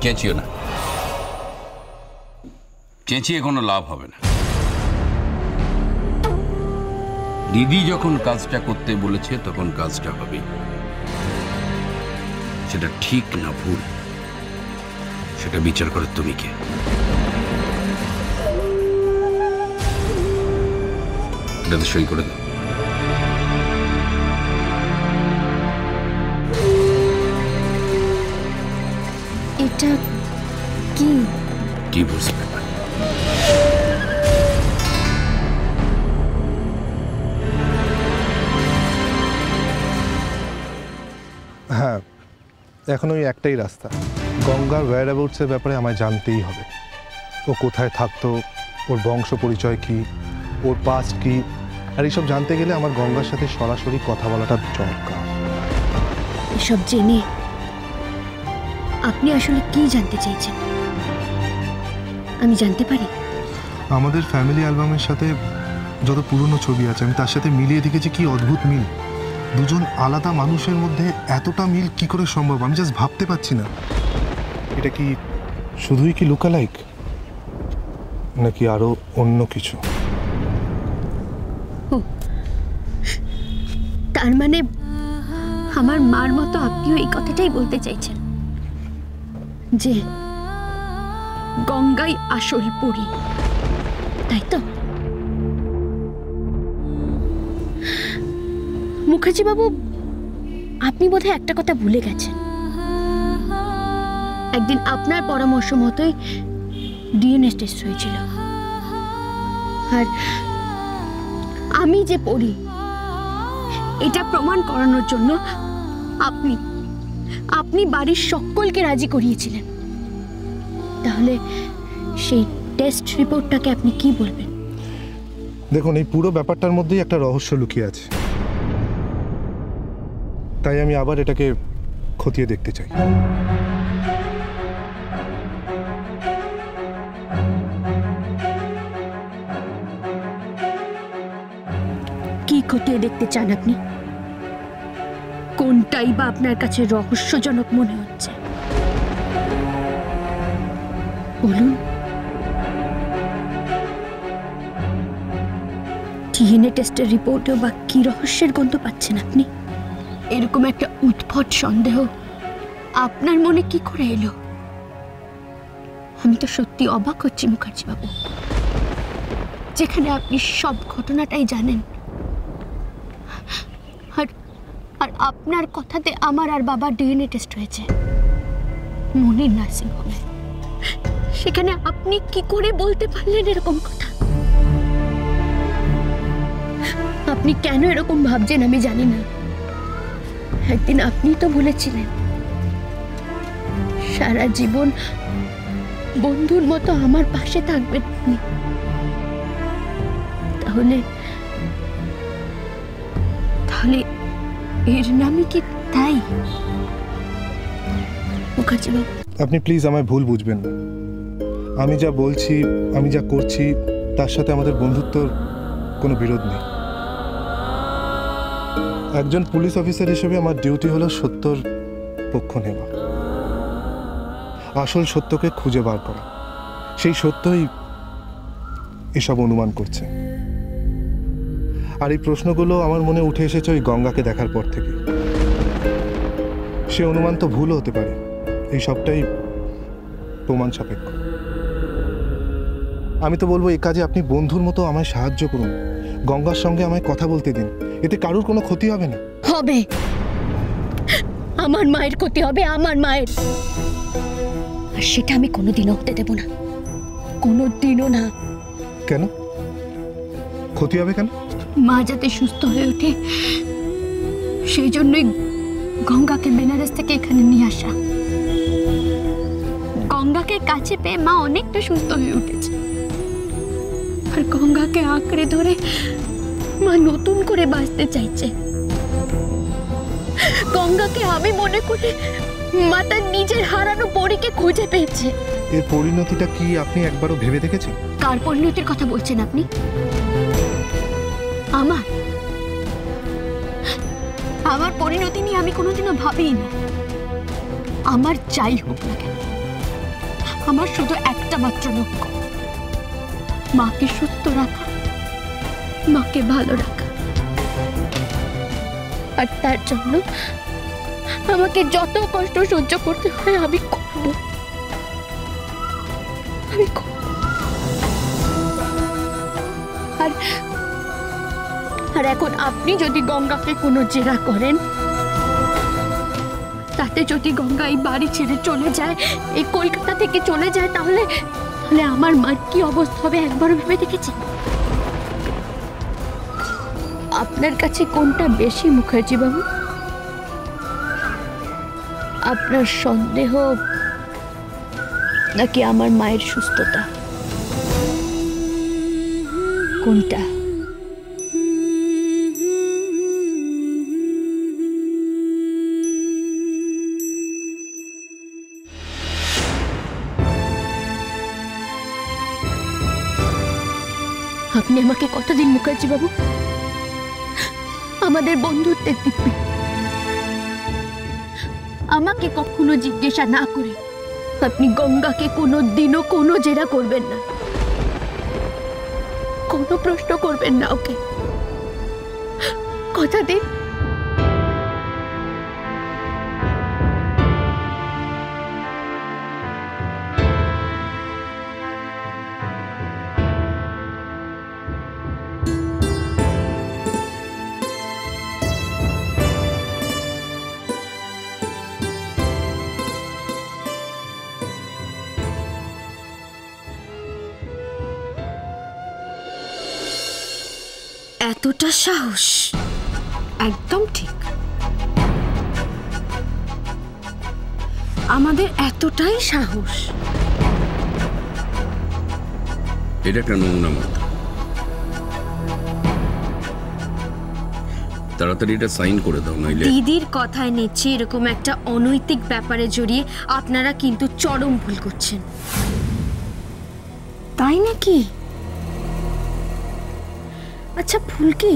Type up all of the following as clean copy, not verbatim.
চেঁচিও না, চেঁচিয়ে কোনো লাভ হবে না। দিদি যখন কাজটা করতে বলেছে তখন কাজটা হবে, সেটা ঠিক না ভুল সেটা বিচার করে তুমি কে? এটাতে সই করে দাও। এটা কি ডিভোর্স পেপার। হ্যাঁ, এখন ওই একটাই রাস্তা, গঙ্গার ওয়্যারঅ্যাবাউটসের ব্যাপারে আমায় জানতেই হবে। ও কোথায় থাকতো, ওর বংশ পরিচয় কি, ওর পাস্ট কি, আর এইসব জানতে গেলে আমার গঙ্গার সাথে সরাসরি কথা বলাটা দরকার। এসব জেনে আপনি আসলে কি জানতে চাইছেন আমি জানতে পারি? আমাদের ফ্যামিলি অ্যালবামের সাথে যত পুরনো ছবি আছে আমি তার সাথে মিলিয়ে দেখেছি, কি অদ্ভুত মিল। দুজন আলাদা মানুষের মধ্যে এতটা মিল কি করে সম্ভব আমি জাস্ট ভাবতে পারছি না। এটা কি শুধুই কি লুকালাইক নাকি আরো অন্য কিছু? তার মানে আমার মার মতো আপনিও এই কথাটাই বলতে চাইছেন যে গঙ্গাই আসল পরী, তাই তো? মুখার্জি বাবু, আপনি বোধহয় একটা কথা ভুলে গেছেন। একদিন আপনার পরামর্শ মতোই ডিএনএ টেস্ট হয়েছিল, আর আমি যে পড়ি এটা প্রমাণ করানোর জন্য আপনি বাড়ির সকলকে রাজি করিয়েছিলেন। তাহলে সেই টেস্ট রিপোর্টটাকে আপনি কি বলবেন? দেখুন, এই পুরো ব্যাপারটার মধ্যেই একটা রহস্য লুকিয়ে আছে, তাই আমি আবার এটাকে খতিয়ে দেখতে চাই। কি খতিয়ে দেখতে চান আপনি? কোনটাই বা আপনার কাছে রহস্যজনক মনে হচ্ছে বলুন। ডিএনএ টেস্টের রিপোর্টেও বা কি রহস্যের গন্ধ পাচ্ছেন আপনি? এরকম একটা উদ্ভট সন্দেহ আপনার মনে কি করে এলো? আমি তো সত্যি অবাক হচ্ছি মুখার্জি বাবু, যেখানে আপনি সব ঘটনাটাই জানেন, আর আপনার কথাতে আমার আর বাবার ডিএনএ টেস্ট হয়েছে মনির নার্সিং হোমে। সেখানে আপনি কি করে বলতে পারলেন এরকম কথা? আপনি কেন এরকম ভাবছেন আমি জানি না। একদিন আপনি তো বলেছিলেন সারা জীবন বন্ধুর মতো আমার পাশে থাকবেন আপনি। তাহলে এর নামই কি তাই? মুখার্জি বাবু, আপনি প্লিজ আমায় ভুল বুঝবেন না। আমি যা বলছি, আমি যা করছি, তার সাথে আমাদের বন্ধুত্বর কোনো বিরোধ নেই। একজন পুলিশ অফিসার হিসেবে আমার ডিউটি হলো সত্যর পক্ষ নেওয়া, আসল সত্যকে খুঁজে বার করা। সেই সত্যই এসব অনুমান করছে। আর এই প্রশ্নগুলো আমার মনে উঠে এসেছে ওই গঙ্গাকে দেখার পর থেকে। সে অনুমান তো ভুলও হতে পারে, এই সবটাই প্রমাণ সাপেক্ষ। আমি তো বলবো এই কাজে আপনি বন্ধুর মতো আমায় সাহায্য করুন, গঙ্গার সঙ্গে আমায় কথা বলতে দিন, এতে কারোর কোনো ক্ষতি হবে না। হবে, আমার মায়ের ক্ষতি হবে, আমার মায়ের। আর সেটা আমি কোনোদিনও হতে দেব না, কোনোদিনও না। কেন ক্ষতি হবে? কেন? মা যাতে সুস্থ হয়ে ওঠে সেই জন্যই গঙ্গাকে বেনারস থেকে এখানে নিয়ে আসা। গঙ্গাকে কাছে পেয়ে মা অনেকটা সুস্থ হয়ে উঠেছে, আর গঙ্গাকে আঁকড়ে ধরে মা নতুন করে বাঁচতে চাইছে। গঙ্গাকে আমি মনে করি মা তার নিজের হারানো পরীকে খুঁজে পেয়েছে। এর পরিণতিটা কি আপনি একবারও ভেবে দেখেছেন? কার পরিণতির কথা বলছেন আপনি? আমার পরিণতি নিয়ে আমি কোনোদিনও ভাবিই না। আমার যাই হোক না কেন, আমার শুধু একটা মাত্র লক্ষ্য, মাকে সুস্থ রাখা, মাকে ভালো রাখা। আর তার জন্য আমাকে যত কষ্ট সহ্য করতে হয় আমি করব। আর এখন আপনি যদি গঙ্গাকে কোনো জেরা করেন, তাতে যদি গঙ্গা এই বাড়ি ছেড়ে চলে যায়, এই কলকাতা থেকে চলে যায়, তাহলে আমার মার কি অবস্থা হবে একবারও ভেবে দেখেছেন? আপনার কাছে কোনটা বেশি মুখার্জি বাবু? আপনার সন্দেহ নাকি আমার মায়ের সুস্থতা? কোনটা? আপনি আমাকে কথা দিন মুখার্জি বাবু, আমাদের বন্ধুত্বের দিব্যি, আমাকে কখনো জিজ্ঞাসা না করে আপনি গঙ্গাকে কোনো দিনও কোনো জেরা করবেন না, কোনো প্রশ্ন করবেন না ওকে। কথা দিন। এতটা সাহস? একদম ঠিক, আমাদের এতটাই সাহস। এটা একটা নমুনা মাত্র। তাড়াতাড়ি এটা সাইন করে দাও, নাইলে দিদির কথায় নিচ্ছি এরকম একটা অনৈতিক ব্যাপারে জড়িয়ে আপনারা কিন্তু চরম ভুল করছেন। তাই নাকি? আচ্ছা ফুলকি,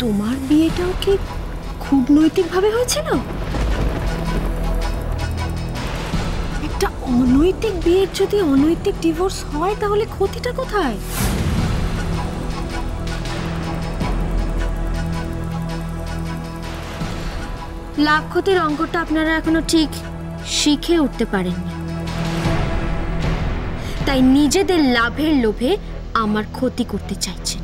তোমার বিয়েটাও কি খুব নৈতিকভাবে হয়েছিল? একটা অনৈতিক বিয়ের যদি অনৈতিক ডিভোর্স হয়, তাহলে ক্ষতিটা কোথায়? লাভ ক্ষতির অঙ্কটা আপনারা এখনো ঠিক শিখে উঠতে পারেননি, তাই নিজেদের লাভের লোভে আমার ক্ষতি করতে চাইছেন।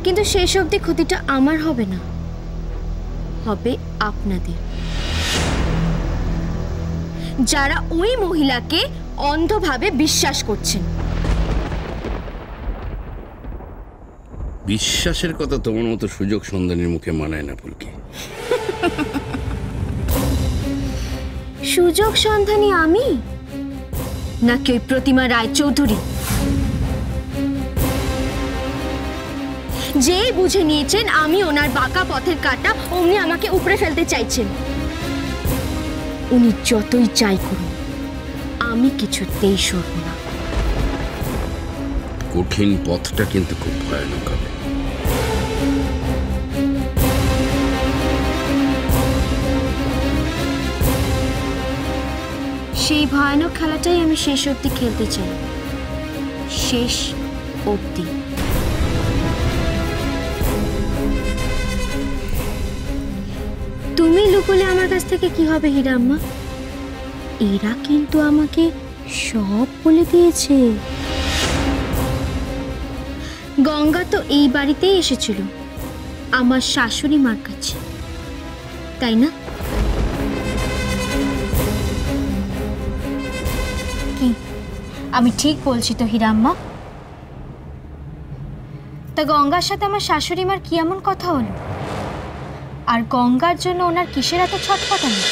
কিন্তু শেষ অবধি ক্ষতিটা আমার হবে না, হবে আপনাদের, যারা ওই মহিলাকে অন্ধভাবে বিশ্বাস করছেন। বিশ্বাসের কথা তোমার মতো সুযোগ সন্ধানের মুখে মানায় না ফুলকি। সুযোগ সন্ধানী আমি নাকি ওই প্রতিমা রায়চৌধুরী, যে বুঝে নিয়েছেন আমি ওনার বাঁকা পথের কাঁটা, অমনি আমাকে উপড়ে ফেলতে চাইছেন। উনি যতই চাই করুন, আমি কিছুতেই সরব না। কঠিন পথটা কিন্তু খুব ভয়ানক হবে। সেই ভয়ানক খেলাটাই আমি শেষ অবধি খেলতে চাই, শেষ অবধি। তুমি লুকোলে আমার কাছ থেকে কি হবে হীরাম্মা? এরা কিন্তু আমাকে সব বলে দিয়েছে। গঙ্গা তো এই বাড়িতেই এসেছিল আমার শাশুড়ি মার কাছে, তাই না? কি আমি ঠিক বলছি তো হীরাম্মা? তা গঙ্গার সাথে আমার শাশুড়ি মার কি এমন কথা হলো? আর গঙ্গার জন্য ওনার কিসের এত ছটফটানি?